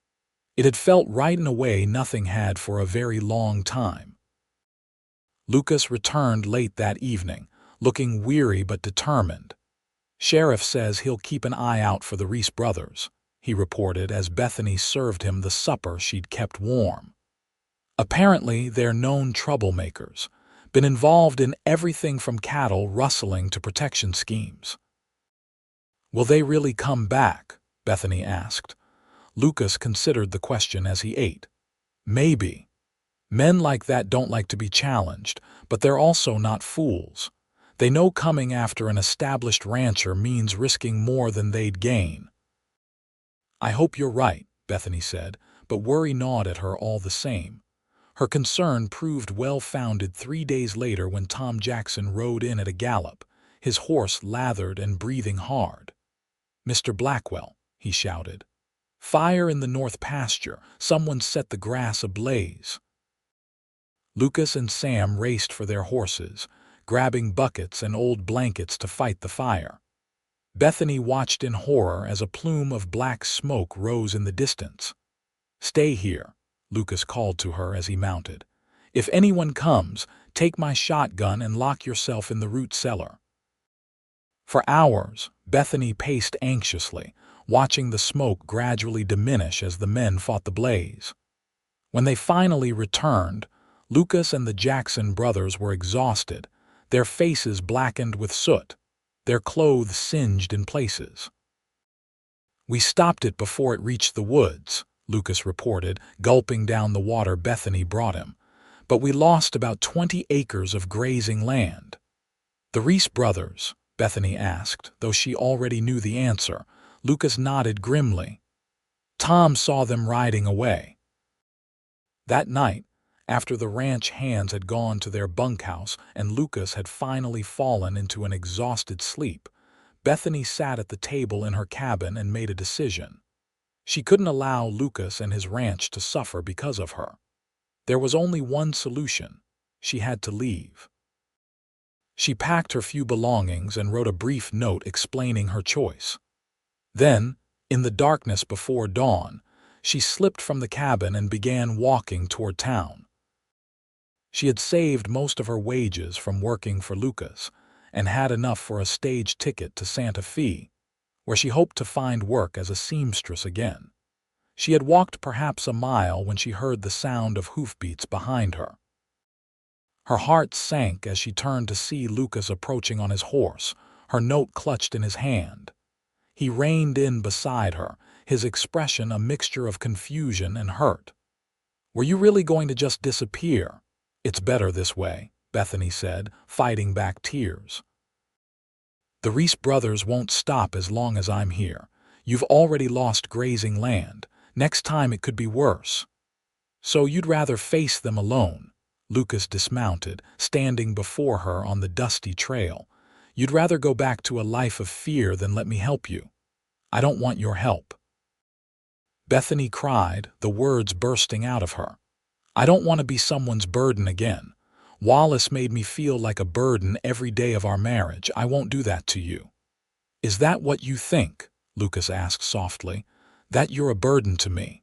It had felt right in a way nothing had for a very long time. Lucas returned late that evening, looking weary but determined. Sheriff says he'll keep an eye out for the Reese brothers, he reported as Bethany served him the supper she'd kept warm. Apparently, they're known troublemakers, been involved in everything from cattle rustling to protection schemes. Will they really come back? Bethany asked. Lucas considered the question as he ate. Maybe. Men like that don't like to be challenged, but they're also not fools. They know coming after an established rancher means risking more than they'd gain. I hope you're right, Bethany said, but worry gnawed at her all the same. Her concern proved well-founded 3 days later when Tom Jackson rode in at a gallop, his horse lathered and breathing hard. Mr. Blackwell, he shouted. Fire in the north pasture. Someone set the grass ablaze. Lucas and Sam raced for their horses, grabbing buckets and old blankets to fight the fire. Bethany watched in horror as a plume of black smoke rose in the distance. "Stay here," Lucas called to her as he mounted. "If anyone comes, take my shotgun and lock yourself in the root cellar." For hours, Bethany paced anxiously, watching the smoke gradually diminish as the men fought the blaze. When they finally returned, Lucas and the Jackson brothers were exhausted, their faces blackened with soot, their clothes singed in places. "We stopped it before it reached the woods," Lucas reported, gulping down the water Bethany brought him. "But we lost about 20 acres of grazing land." "The Reese brothers?" Bethany asked, though she already knew the answer. Lucas nodded grimly. "Tom saw them riding away." That night, after the ranch hands had gone to their bunkhouse and Lucas had finally fallen into an exhausted sleep, Bethany sat at the table in her cabin and made a decision. She couldn't allow Lucas and his ranch to suffer because of her. There was only one solution. She had to leave. She packed her few belongings and wrote a brief note explaining her choice. Then, in the darkness before dawn, she slipped from the cabin and began walking toward town. She had saved most of her wages from working for Lucas and had enough for a stage ticket to Santa Fe, where she hoped to find work as a seamstress again. She had walked perhaps a mile when she heard the sound of hoofbeats behind her. Her heart sank as she turned to see Lucas approaching on his horse, her note clutched in his hand. He reined in beside her, his expression a mixture of confusion and hurt. "Were you really going to just disappear?" "It's better this way," Bethany said, fighting back tears. "The Reese brothers won't stop as long as I'm here. You've already lost grazing land. Next time it could be worse." "So you'd rather face them alone?" Lucas dismounted, standing before her on the dusty trail. "You'd rather go back to a life of fear than let me help you?" "I don't want your help." Bethany cried, the words bursting out of her. "I don't want to be someone's burden again. Wallace made me feel like a burden every day of our marriage. I won't do that to you." "Is that what you think?" Lucas asked softly. "That you're a burden to me?"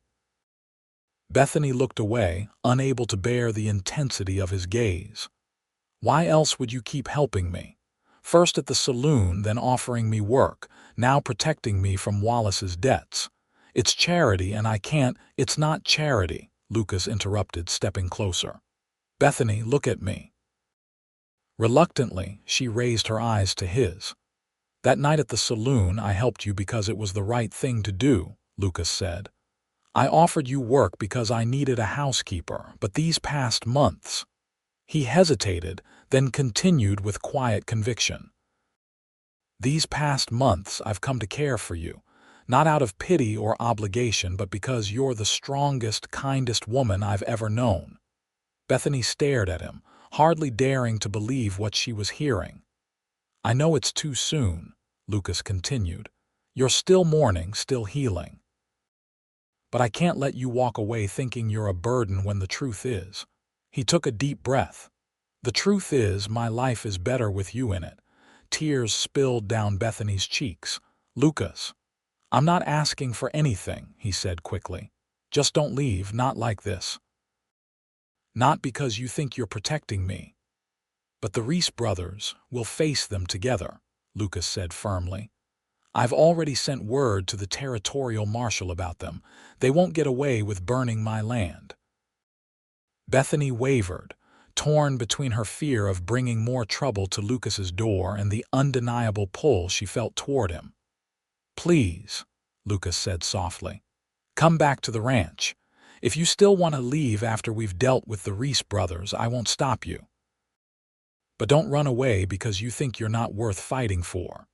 Bethany looked away, unable to bear the intensity of his gaze. "Why else would you keep helping me? First at the saloon, then offering me work, now protecting me from Wallace's debts. It's charity and I can't—" "It's not charity," Lucas interrupted, stepping closer. "Bethany, look at me." Reluctantly, she raised her eyes to his. "That night at the saloon, I helped you because it was the right thing to do," Lucas said. "I offered you work because I needed a housekeeper, but these past months—" He hesitated, then continued with quiet conviction. "These past months I've come to care for you, not out of pity or obligation, but because you're the strongest, kindest woman I've ever known." Bethany stared at him, hardly daring to believe what she was hearing. "I know it's too soon," Lucas continued. "You're still mourning, still healing. But I can't let you walk away thinking you're a burden when the truth is—" He took a deep breath. "The truth is, my life is better with you in it." Tears spilled down Bethany's cheeks. "Lucas, I'm not asking for anything," he said quickly. "Just don't leave, not like this. Not because you think you're protecting me. But the Reese brothers, we'll face them together," Lucas said firmly. "I've already sent word to the territorial marshal about them. They won't get away with burning my land." Bethany wavered, torn between her fear of bringing more trouble to Lucas's door and the undeniable pull she felt toward him. "Please," Lucas said softly, "come back to the ranch. If you still want to leave after we've dealt with the Reese brothers, I won't stop you. But don't run away because you think you're not worth fighting for."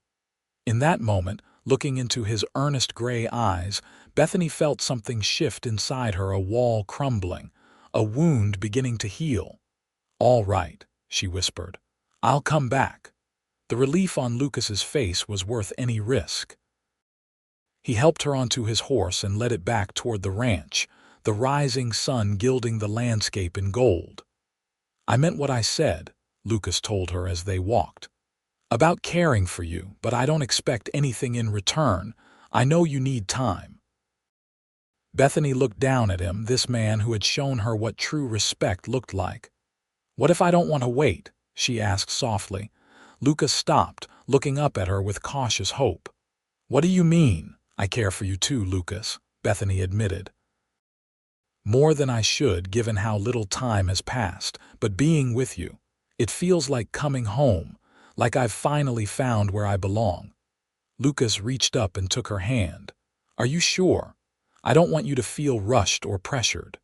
In that moment, looking into his earnest gray eyes, Bethany felt something shift inside her, a wall crumbling, a wound beginning to heal. "All right," she whispered. "I'll come back." The relief on Lucas's face was worth any risk. He helped her onto his horse and led it back toward the ranch, the rising sun gilding the landscape in gold. "I meant what I said," Lucas told her as they walked. About caring for you, but I don't expect anything in return. I know you need time." Bethany looked down at him, this man who had shown her what true respect looked like. "What if I don't want to wait?" she asked softly. Lucas stopped, looking up at her with cautious hope. "What do you mean?" "I care for you too, Lucas," Bethany admitted. "More than I should, given how little time has passed, but being with you, it feels like coming home, like I've finally found where I belong." Lucas reached up and took her hand. "Are you sure? I don't want you to feel rushed or pressured."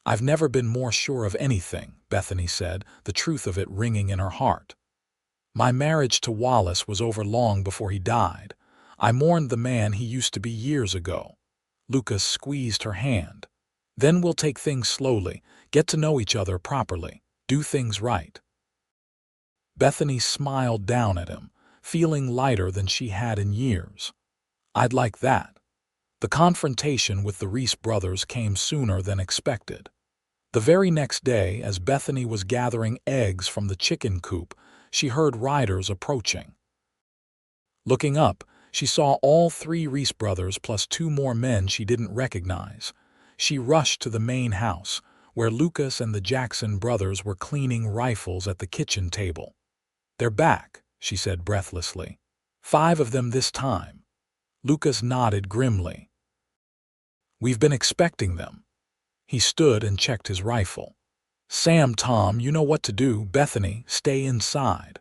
"I've never been more sure of anything," Bethany said, the truth of it ringing in her heart. "My marriage to Wallace was over long before he died. I mourned the man he used to be years ago." Lucas squeezed her hand. "Then we'll take things slowly, get to know each other properly, do things right." Bethany smiled down at him, feeling lighter than she had in years. "I'd like that." The confrontation with the Reese brothers came sooner than expected. The very next day, as Bethany was gathering eggs from the chicken coop, she heard riders approaching. Looking up, she saw all three Reese brothers plus two more men she didn't recognize. She rushed to the main house, where Lucas and the Jackson brothers were cleaning rifles at the kitchen table. "They're back," she said breathlessly. "5 of them this time." Lucas nodded grimly. "We've been expecting them." He stood and checked his rifle. "Sam, Tom, you know what to do. Bethany, stay inside."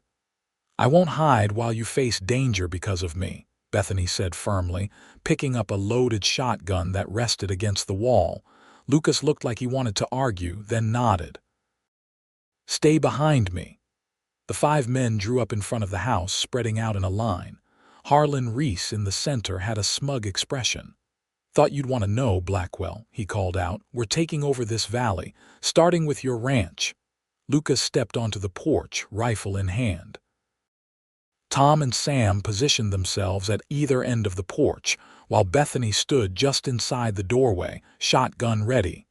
"I won't hide while you face danger because of me," Bethany said firmly, picking up a loaded shotgun that rested against the wall. Lucas looked like he wanted to argue, then nodded. "Stay behind me." The 5 men drew up in front of the house, spreading out in a line. Harlan Reese in the center had a smug expression. "Thought you'd want to know, Blackwell," he called out. "We're taking over this valley, starting with your ranch." Lucas stepped onto the porch, rifle in hand. Tom and Sam positioned themselves at either end of the porch, while Bethany stood just inside the doorway, shotgun ready.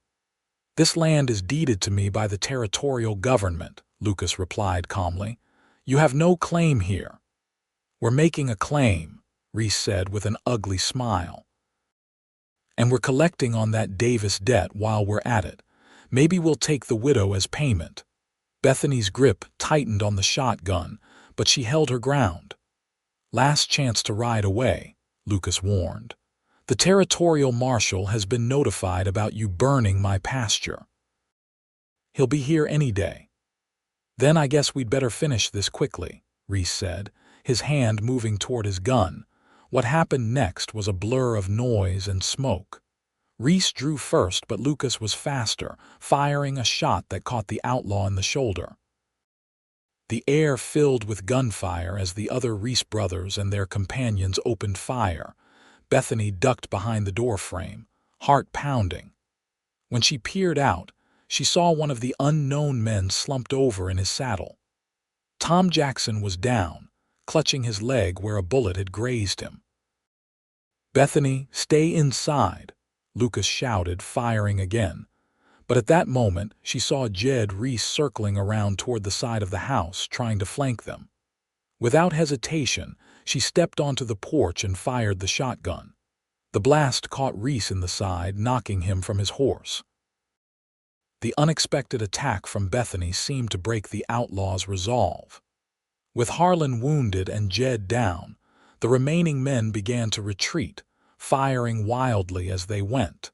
"This land is deeded to me by the territorial government," Lucas replied calmly. "You have no claim here." "We're making a claim," Reese said with an ugly smile. "And we're collecting on that Davis debt while we're at it. Maybe we'll take the widow as payment." Bethany's grip tightened on the shotgun, but she held her ground. "Last chance to ride away," Lucas warned. "The territorial marshal has been notified about you burning my pasture. He'll be here any day." "Then I guess we'd better finish this quickly," Reese said, his hand moving toward his gun. What happened next was a blur of noise and smoke. Reese drew first, but Lucas was faster, firing a shot that caught the outlaw in the shoulder. The air filled with gunfire as the other Reese brothers and their companions opened fire. Bethany ducked behind the doorframe, heart pounding. When she peered out, she saw one of the unknown men slumped over in his saddle. Tom Jackson was down, clutching his leg where a bullet had grazed him. "Bethany, stay inside," Lucas shouted, firing again. But at that moment, she saw Jed Reese circling around toward the side of the house, trying to flank them. Without hesitation, she stepped onto the porch and fired the shotgun. The blast caught Reese in the side, knocking him from his horse. The unexpected attack from Bethany seemed to break the outlaw's resolve. With Harlan wounded and Jed down, the remaining men began to retreat, firing wildly as they went.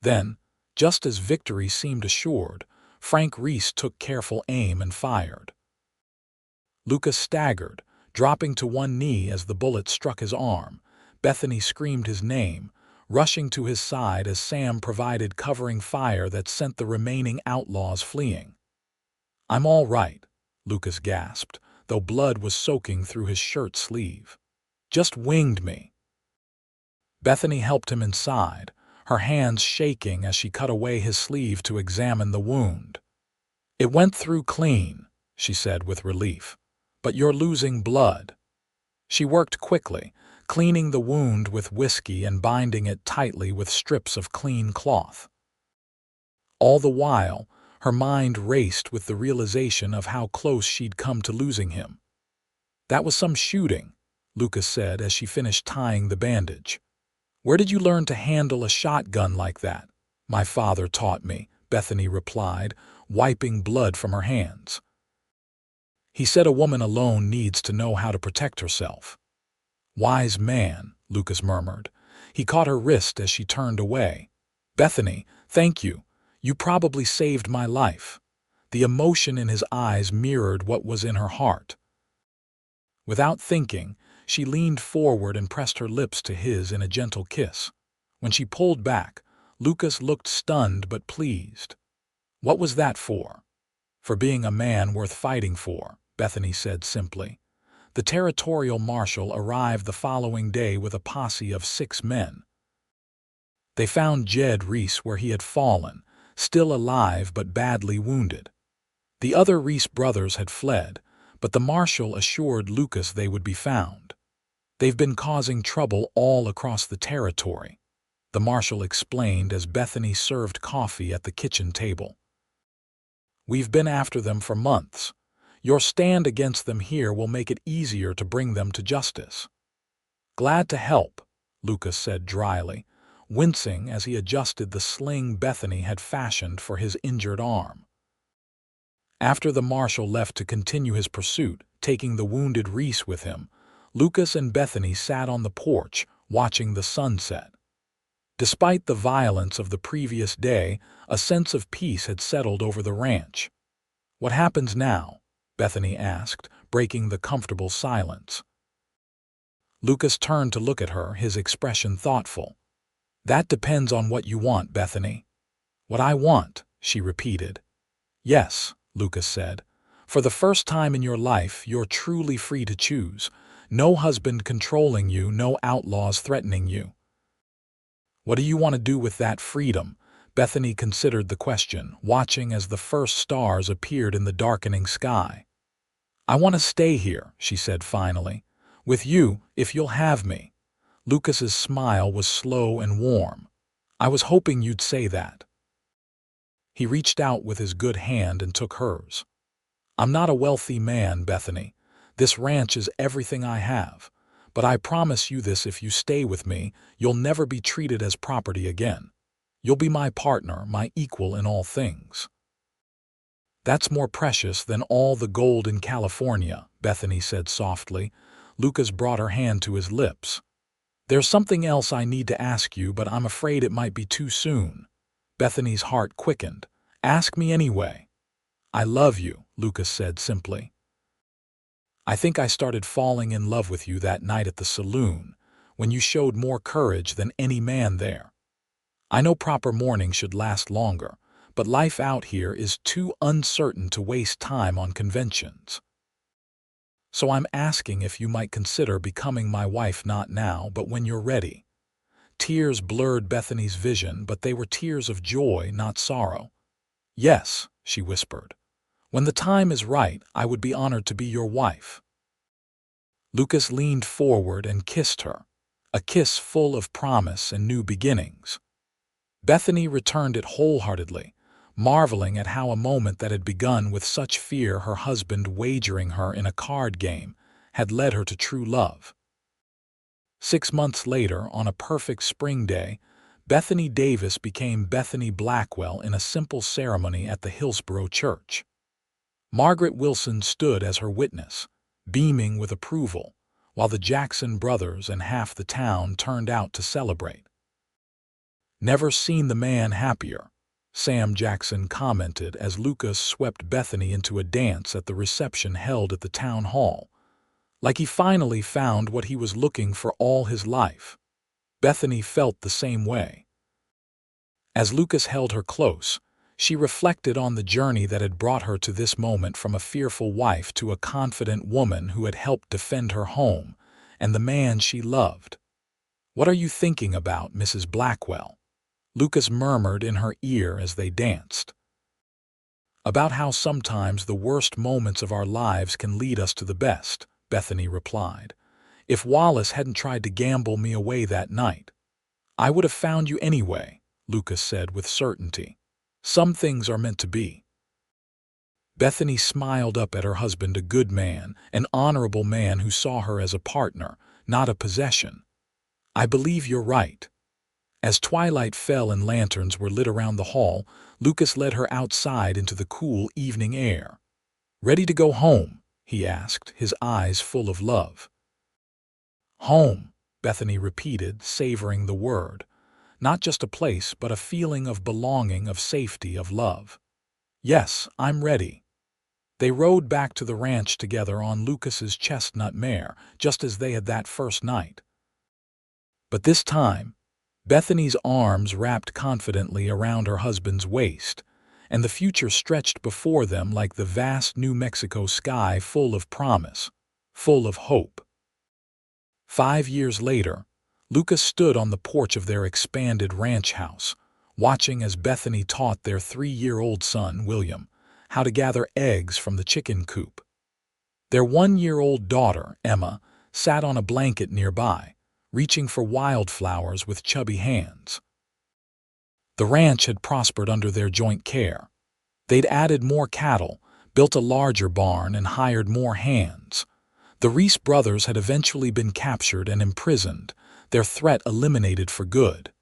Then, just as victory seemed assured, Frank Reese took careful aim and fired. Lucas staggered, dropping to one knee as the bullet struck his arm. Bethany screamed his name, rushing to his side as Sam provided covering fire that sent the remaining outlaws fleeing. "I'm all right," Lucas gasped, though blood was soaking through his shirt sleeve. "Just winged me." Bethany helped him inside, her hands shaking as she cut away his sleeve to examine the wound. "It went through clean," she said with relief. "But you're losing blood." She worked quickly, cleaning the wound with whiskey and binding it tightly with strips of clean cloth. All the while, her mind raced with the realization of how close she'd come to losing him. That was some shooting, Lucas said as she finished tying the bandage. Where did you learn to handle a shotgun like that? My father taught me, Bethany replied, wiping blood from her hands. He said a woman alone needs to know how to protect herself. Wise man, Lucas murmured. He caught her wrist as she turned away. Bethany, thank you. You probably saved my life. The emotion in his eyes mirrored what was in her heart. Without thinking, she leaned forward and pressed her lips to his in a gentle kiss. When she pulled back, Lucas looked stunned but pleased. What was that for? For being a man worth fighting for, Bethany said simply. The territorial marshal arrived the following day with a posse of 6 men. They found Jed Reese where he had fallen, still alive but badly wounded. The other Reese brothers had fled, but the marshal assured Lucas they would be found. They've been causing trouble all across the territory, the marshal explained as Bethany served coffee at the kitchen table. We've been after them for months. Your stand against them here will make it easier to bring them to justice. Glad to help, Lucas said dryly, wincing as he adjusted the sling Bethany had fashioned for his injured arm. After the marshal left to continue his pursuit, taking the wounded Reese with him, Lucas and Bethany sat on the porch, watching the sunset. Despite the violence of the previous day, a sense of peace had settled over the ranch. What happens now? Bethany asked, breaking the comfortable silence. Lucas turned to look at her, his expression thoughtful. That depends on what you want, Bethany. What I want, she repeated. Yes, Lucas said. For the first time in your life, you're truly free to choose. No husband controlling you, no outlaws threatening you. What do you want to do with that freedom? Bethany considered the question, watching as the first stars appeared in the darkening sky. I want to stay here, she said finally. With you, if you'll have me. Lucas's smile was slow and warm. I was hoping you'd say that. He reached out with his good hand and took hers. I'm not a wealthy man, Bethany. This ranch is everything I have. But I promise you this, if you stay with me, you'll never be treated as property again. You'll be my partner, my equal in all things. That's more precious than all the gold in California, Bethany said softly. Lucas brought her hand to his lips. There's something else I need to ask you, but I'm afraid it might be too soon. Bethany's heart quickened. Ask me anyway. I love you, Lucas said simply. I think I started falling in love with you that night at the saloon, when you showed more courage than any man there. I know proper mourning should last longer, but life out here is too uncertain to waste time on conventions. So I'm asking if you might consider becoming my wife, not now, but when you're ready. Tears blurred Bethany's vision, but they were tears of joy, not sorrow. Yes, she whispered. When the time is right, I would be honored to be your wife. Lucas leaned forward and kissed her, a kiss full of promise and new beginnings. Bethany returned it wholeheartedly, marveling at how a moment that had begun with such fear, her husband wagering her in a card game, had led her to true love. 6 months later, on a perfect spring day, Bethany Davis became Bethany Blackwell in a simple ceremony at the Hillsborough Church. Margaret Wilson stood as her witness, beaming with approval, while the Jackson brothers and half the town turned out to celebrate. Never seen the man happier, Sam Jackson commented as Lucas swept Bethany into a dance at the reception held at the town hall. Like he finally found what he was looking for all his life. Bethany felt the same way. As Lucas held her close, she reflected on the journey that had brought her to this moment, from a fearful wife to a confident woman who had helped defend her home and the man she loved. What are you thinking about, Mrs. Blackwell? Lucas murmured in her ear as they danced. About how sometimes the worst moments of our lives can lead us to the best, Bethany replied. If Wallace hadn't tried to gamble me away that night, I would have found you anyway, Lucas said with certainty. Some things are meant to be. Bethany smiled up at her husband, a good man, an honorable man who saw her as a partner, not a possession. "I believe you're right." As twilight fell and lanterns were lit around the hall, Lucas led her outside into the cool evening air. "Ready to go home?" he asked, his eyes full of love. "Home," Bethany repeated, savoring the word. Not just a place, but a feeling of belonging, of safety, of love. "Yes, I'm ready." They rode back to the ranch together on Lucas's chestnut mare, just as they had that first night. But this time, Bethany's arms wrapped confidently around her husband's waist, and the future stretched before them like the vast New Mexico sky, full of promise, full of hope. 5 years later, Lucas stood on the porch of their expanded ranch house, watching as Bethany taught their 3-year-old son, William, how to gather eggs from the chicken coop. Their 1-year-old daughter, Emma, sat on a blanket nearby, reaching for wildflowers with chubby hands. The ranch had prospered under their joint care. They'd added more cattle, built a larger barn, and hired more hands. The Reese brothers had eventually been captured and imprisoned, their threat eliminated for good.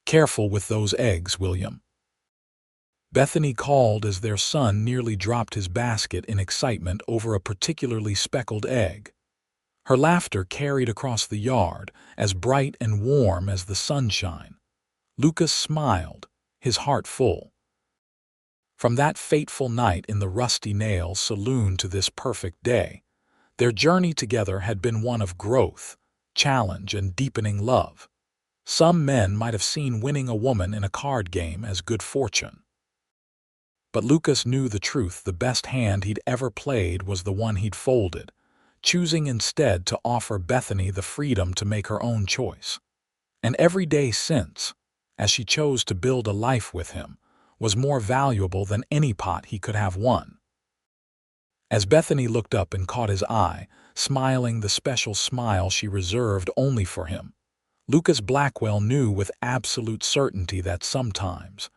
"Careful with those eggs, William," Bethany called as their son nearly dropped his basket in excitement over a particularly speckled egg. Her laughter carried across the yard, as bright and warm as the sunshine. Lucas smiled, his heart full. From that fateful night in the Rusty Nail saloon to this perfect day, their journey together had been one of growth, challenge, and deepening love. Some men might have seen winning a woman in a card game as good fortune. But Lucas knew the truth. The best hand he'd ever played was the one he'd folded, choosing instead to offer Bethany the freedom to make her own choice. And every day since, as she chose to build a life with him, was more valuable than any pot he could have won. As Bethany looked up and caught his eye, smiling the special smile she reserved only for him, Lucas Blackwell knew with absolute certainty that sometimes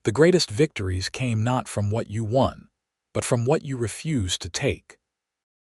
the greatest victories came not from what you won, but from what you refused to take.